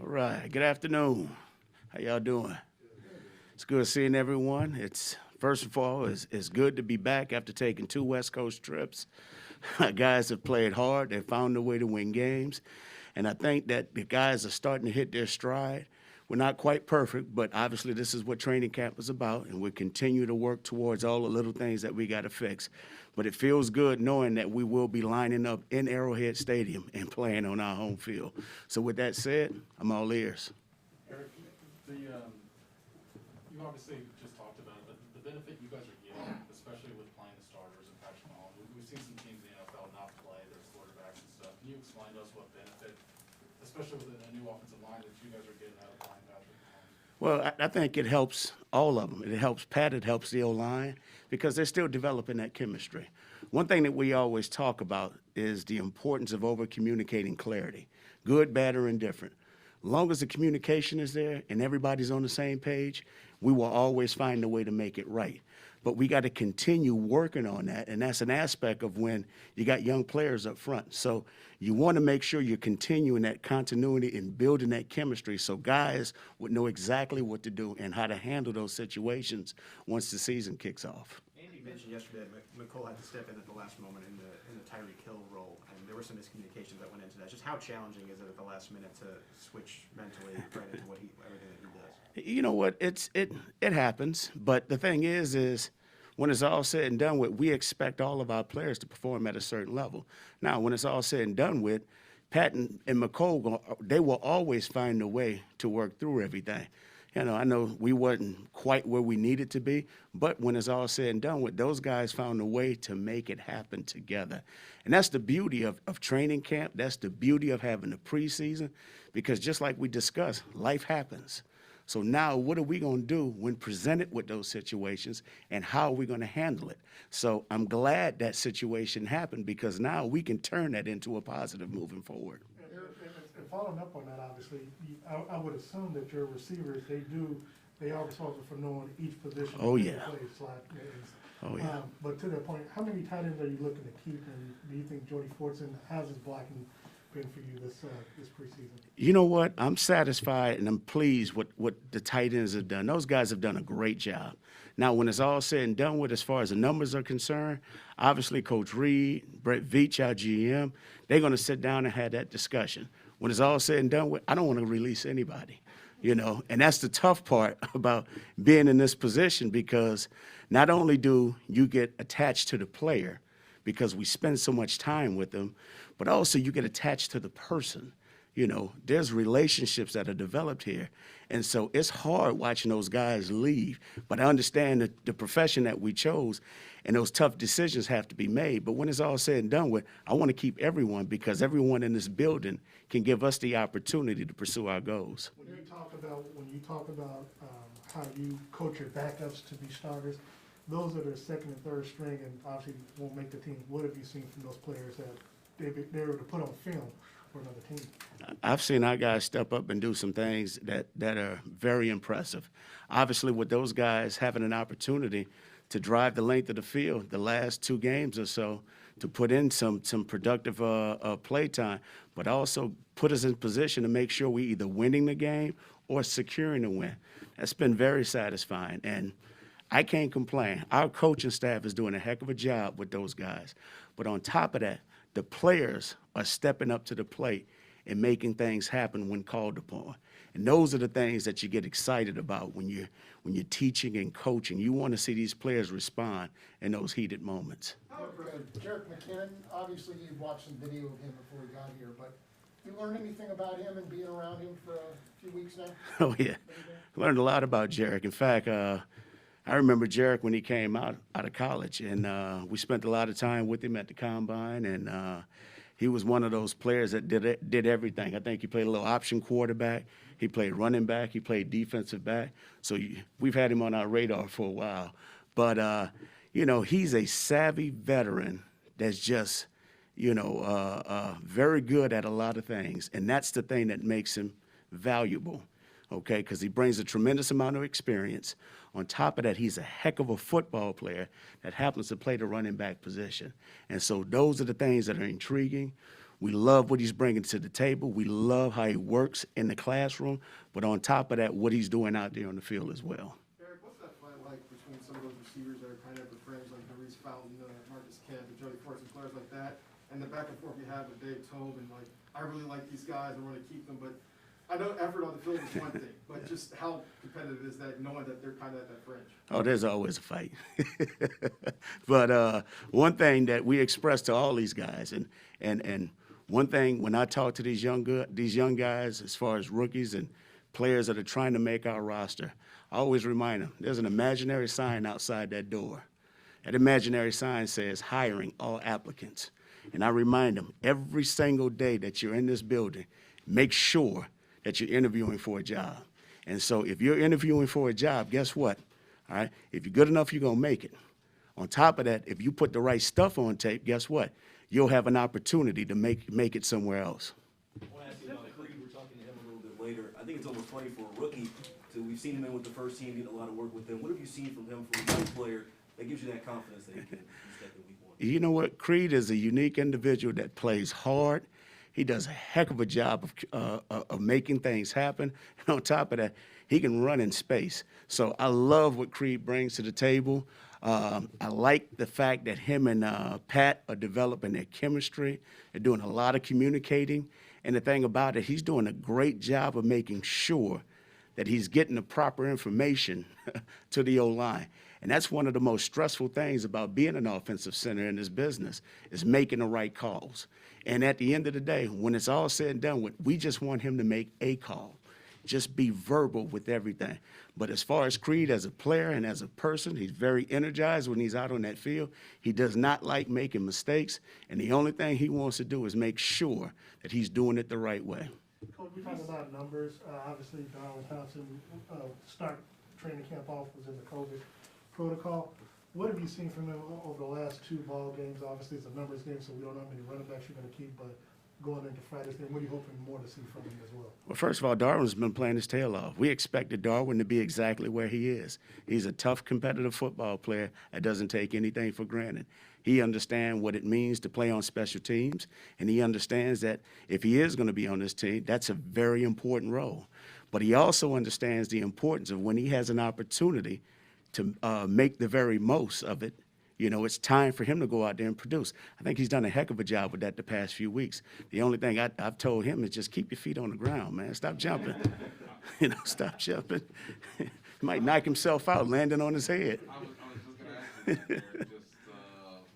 right. Good afternoon. How y'all doing? It's good seeing everyone. It's first of all, it's good to be back after taking 2 West Coast trips. Guys have played hard. They found a way to win games, and I think that the guys are starting to hit their stride. We're not quite perfect, but obviously this is what training camp is about, and we continue to work towards all the little things that we got to fix. But it feels good knowing that we will be lining up in Arrowhead Stadium and playing on our home field. So with that said, I'm all ears. Eric, you obviously just talked about it, but the benefit you guys are getting, especially with playing the starters and Patrick Mahomes, we've seen some teams in the NFL not play their quarterbacks and stuff. Can you explain to us what benefit, especially with a new offensive line, that you guys are getting out of playing Patrick Mahomes? Well, I think it helps all of them. It helps Pat, it helps the O-line, because they're still developing that chemistry. One thing that we always talk about is the importance of over-communicating clarity, good, bad, or indifferent. As long as the communication is there and everybody's on the same page, we will always find a way to make it right. But we got to continue working on that, and that's an aspect of when you got young players up front. So you want to make sure you're continuing that continuity and building that chemistry so guys would know exactly what to do and how to handle those situations once the season kicks off. Andy mentioned yesterday that McCole had to step in at the last moment in the Tyreek Hill role, and there were some miscommunications that went into that. Just how challenging is it at the last minute to switch mentally right into everything that he does? You know what? It happens, but the thing is when it's all said and done with, we expect all of our players to perform at a certain level. Now, when it's all said and done with, Pat and McCole, they will always find a way to work through everything. You know, I know we wasn't quite where we needed to be, but when it's all said and done with, those guys found a way to make it happen together. And that's the beauty of training camp. That's the beauty of having the preseason, because just like we discussed, life happens. So now what are we going to do when presented with those situations, and how are we going to handle it? So I'm glad that situation happened, because now we can turn that into a positive moving forward. And following up on that, obviously, I would assume that your receivers, they are responsible for knowing each position. Oh, yeah. Play, slot, Oh, yeah. but to that point, how many tight ends are you looking to keep, and do you think Jordy Fortson, how's his blocking been for you this preseason? You know what? I'm satisfied and I'm pleased with what the tight ends have done. Those guys have done a great job. Now, when it's all said and done with, as far as the numbers are concerned, obviously Coach Reed, Brett Veach, our GM, they're going to sit down and have that discussion. When it's all said and done with, I don't want to release anybody, you know, and that's the tough part about being in this position, because not only do you get attached to the player because we spend so much time with them, but also you get attached to the person. You know, there's relationships that are developed here. And so it's hard watching those guys leave. But I understand the profession that we chose, and those tough decisions have to be made. But when it's all said and done with, I want to keep everyone, because everyone in this building can give us the opportunity to pursue our goals. When you talk about how you coach your backups to be starters, those are their second and third string, and obviously won't make the team. What have you seen from those players that they were to put on film for another team? I've seen our guys step up and do some things that are very impressive. Obviously, with those guys having an opportunity to drive the length of the field the last 2 games or so, to put in some productive play time, but also put us in position to make sure we either winning the game or securing the win. That's been very satisfying, and I can't complain. Our coaching staff is doing a heck of a job with those guys. But on top of that, the players are stepping up to the plate and making things happen when called upon. And those are the things that you get excited about when you're teaching and coaching. You want to see these players respond in those heated moments. Jerick McKinnon, obviously you've watched some video of him before he got here, but you learned anything about him and being around him for a few weeks now? Oh, yeah. Learned a lot about Jerick. In fact, I remember Jerick when he came out of college, and we spent a lot of time with him at the combine, and he was one of those players that did everything. I think he played a little option quarterback. He played running back. He played defensive back. So we've had him on our radar for a while. But, you know, he's a savvy veteran that's just, you know, very good at a lot of things, and that's the thing that makes him valuable, okay, because he brings a tremendous amount of experience. On top of that, he's a heck of a football player that happens to play the running back position. And so those are the things that are intriguing. We love what he's bringing to the table. We love how he works in the classroom. But on top of that, what he's doing out there on the field as well. Eric, what's that fight like between some of those receivers that are kind of the friends like Maurice Fountain, Marcus Kemp, and Jody Fortson, players like that, and the back and forth you have with Dave Tobe, and like, I really like these guys, I want to keep them, but I know effort on the field is one thing, but just how competitive is that, knowing that they're kind of at that fringe? Oh, there's always a fight. But one thing that we express to all these guys, and one thing when I talk to these young guys, as far as rookies and players that are trying to make our roster, I always remind them there's an imaginary sign outside that door. That imaginary sign says hiring all applicants. And I remind them every single day that you're in this building, make sure that you're interviewing for a job. And so if you're interviewing for a job, guess what? All right, if you're good enough, you're going to make it. On top of that, if you put the right stuff on tape, guess what? You'll have an opportunity to make it somewhere else. I want to ask you about Creed. We're talking to him a little bit later. I think it's almost funny for a rookie. We've seen him in with the first team, get a lot of work with them. What have you seen from him from a young player that gives you that confidence that he can step in week one? You know what? Creed is a unique individual that plays hard. He does a heck of a job of making things happen. And on top of that, he can run in space. So I love what Creed brings to the table. I like the fact that him and Pat are developing their chemistry. They're doing a lot of communicating. And the thing about it, he's doing a great job of making sure that he's getting the proper information to the O-line. And that's one of the most stressful things about being an offensive center in this business is making the right calls. And at the end of the day, when it's all said and done with, we just want him to make a call. Just be verbal with everything. But as far as Creed as a player and as a person, he's very energized when he's out on that field. He does not like making mistakes. And the only thing he wants to do is make sure that he's doing it the right way. Coach, we talked about numbers. Obviously, Darwin Thompson start training camp off was in the COVID protocol. What have you seen from him over the last two ball games? Obviously, it's a numbers game, so we don't know how many running backs you're going to keep, but going into Friday's game, what are you hoping more to see from him as well? Well, first of all, Darwin's been playing his tail off. We expected Darwin to be exactly where he is. He's a tough, competitive football player that doesn't take anything for granted. He understands what it means to play on special teams, and he understands that if he is going to be on this team, that's a very important role. But he also understands the importance of when he has an opportunity to make the very most of it. You know, it's time for him to go out there and produce. I think he's done a heck of a job with that the past few weeks. The only thing I've told him is just keep your feet on the ground, man. Stop jumping. Stop jumping. He might knock himself out landing on his head. I was just going to ask you, Eric,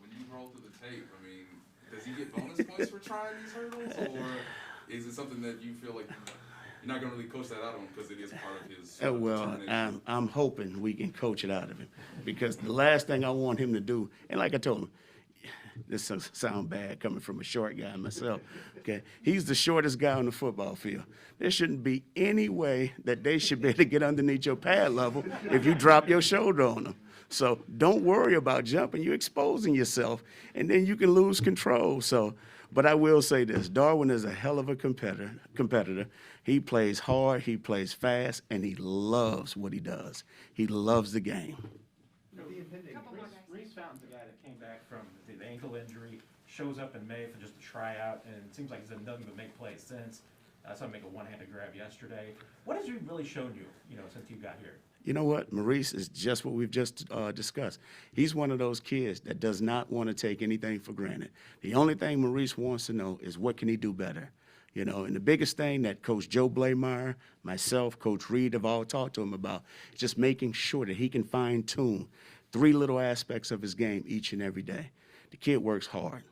when you roll through the tape, I mean, does he get bonus points for trying these hurdles, or is it something that you feel like you're not going to really coach that out of him because it is part of his determination? I'm hoping we can coach it out of him, because the last thing I want him to do, and like I told him, this sound bad coming from a short guy myself, okay? He's the shortest guy on the football field. There shouldn't be any way that they should be able to get underneath your pad level if you drop your shoulder on them. So don't worry about jumping. You're exposing yourself, and then you can lose control. But I will say this, Darwin is a hell of a competitor. He plays hard, he plays fast, and he loves what he does. He loves the game. Reese Fountain's the guy that came back from the ankle injury, shows up in May for just a tryout, and it seems like he's done nothing but make plays since. I saw him make a one-handed grab yesterday. What has he really shown you, since you got here? You know what? Maurice is just what we've just discussed. He's one of those kids that does not want to take anything for granted. The only thing Maurice wants to know is what can he do better? And the biggest thing that Coach Joe Blameyer, myself, Coach Reed have all talked to him about is just making sure that he can fine-tune 3 little aspects of his game each and every day. The kid works hard.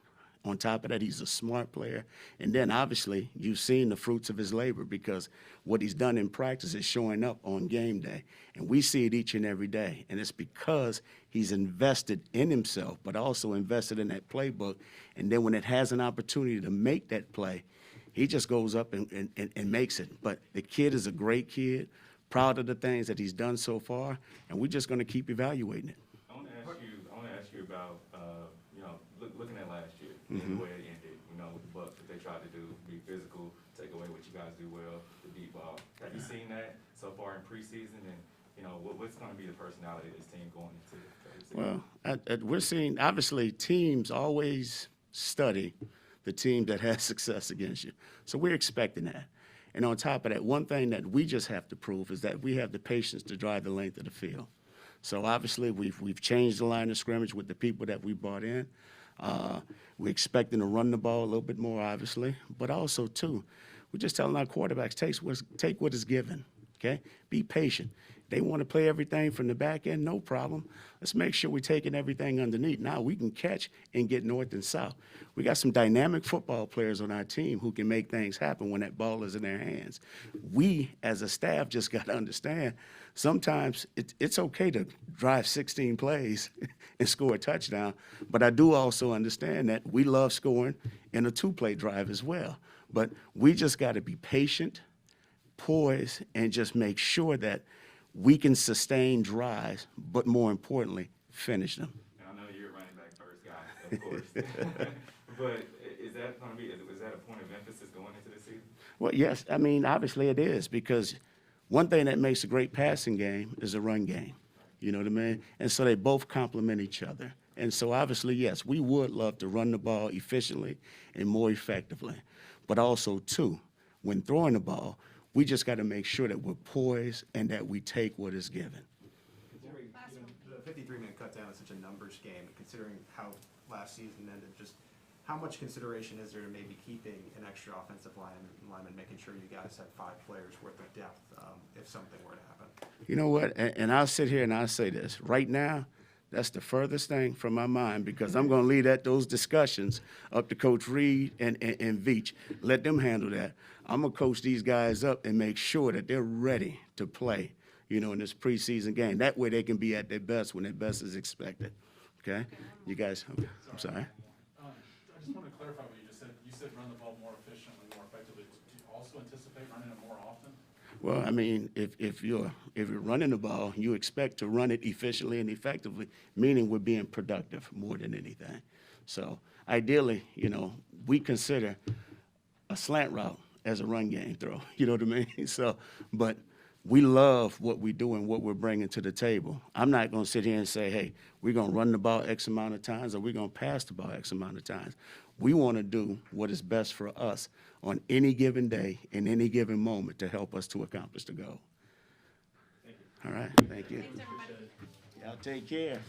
On top of that, he's a smart player. And then, obviously, you've seen the fruits of his labor, because what he's done in practice is showing up on game day. And we see it each and every day. And it's because he's invested in himself, but also invested in that playbook. And then when it has an opportunity to make that play, he just goes up and makes it. But the kid is a great kid, proud of the things that he's done so far, and we're just going to keep evaluating it. I want to ask you about, looking at last year, and the way it ended, with the Bucks, what they tried to do, be physical, take away what you guys do well, the deep ball. Have you seen that so far in preseason? And, what's going to be the personality of this team going into the season? Well, we're seeing, obviously, teams always study the team that has success against you. So we're expecting that. And on top of that, one thing that we just have to prove is that we have the patience to drive the length of the field. So obviously, we've changed the line of scrimmage with the people that we brought in. We're expecting to run the ball a little bit more, obviously, but also, too, we're just telling our quarterbacks, take what is given, okay? Be patient. They want to play everything from the back end, no problem. Let's make sure we're taking everything underneath. Now we can catch and get north and south. We got some dynamic football players on our team who can make things happen when that ball is in their hands. We, as a staff, just got to understand sometimes it's okay to drive 16 plays and score a touchdown, but I do also understand that we love scoring in a two-play drive as well. But we just got to be patient, poised, and just make sure that we can sustain drives, but more importantly, finish them. And I know you're a running back first guy, of course. But is that going to be, is that a point of emphasis going into the season? Well, yes, I mean, obviously it is, because one thing that makes a great passing game is a run game. You know what I mean? And so they both complement each other. And so obviously, yes, we would love to run the ball efficiently and more effectively. But also, too, when throwing the ball, we just got to make sure that we're poised and that we take what is given. Jerry, the 53-minute cutdown is such a numbers game, considering how last season ended. Just how much consideration is there to maybe keeping an extra offensive lineman, making sure you guys have 5 players worth of depth if something were to happen? You know what? And I'll sit here and I'll say this. Right now, that's the furthest thing from my mind, because I'm going to leave those discussions up to Coach Reed and Veach. Let them handle that. I'm going to coach these guys up and make sure that they're ready to play, in this preseason game. That way they can be at their best when their best is expected. Okay? You guys, okay. I'm sorry. I just want to clarify what you just said. You said run the ball more efficiently, more effectively. Do you also anticipate running it more often? Well, I mean, if you're running the ball, you expect to run it efficiently and effectively, meaning we're being productive more than anything. So ideally, we consider a slant route as a run game throw. You know what I mean? So, but we love what we do and what we're bringing to the table. I'm not going to sit here and say, hey, we're going to run the ball X amount of times or we're going to pass the ball X amount of times. We want to do what is best for us on any given day, in any given moment, to help us to accomplish the goal. All right, thank you. Thanks, everybody. Y'all take care.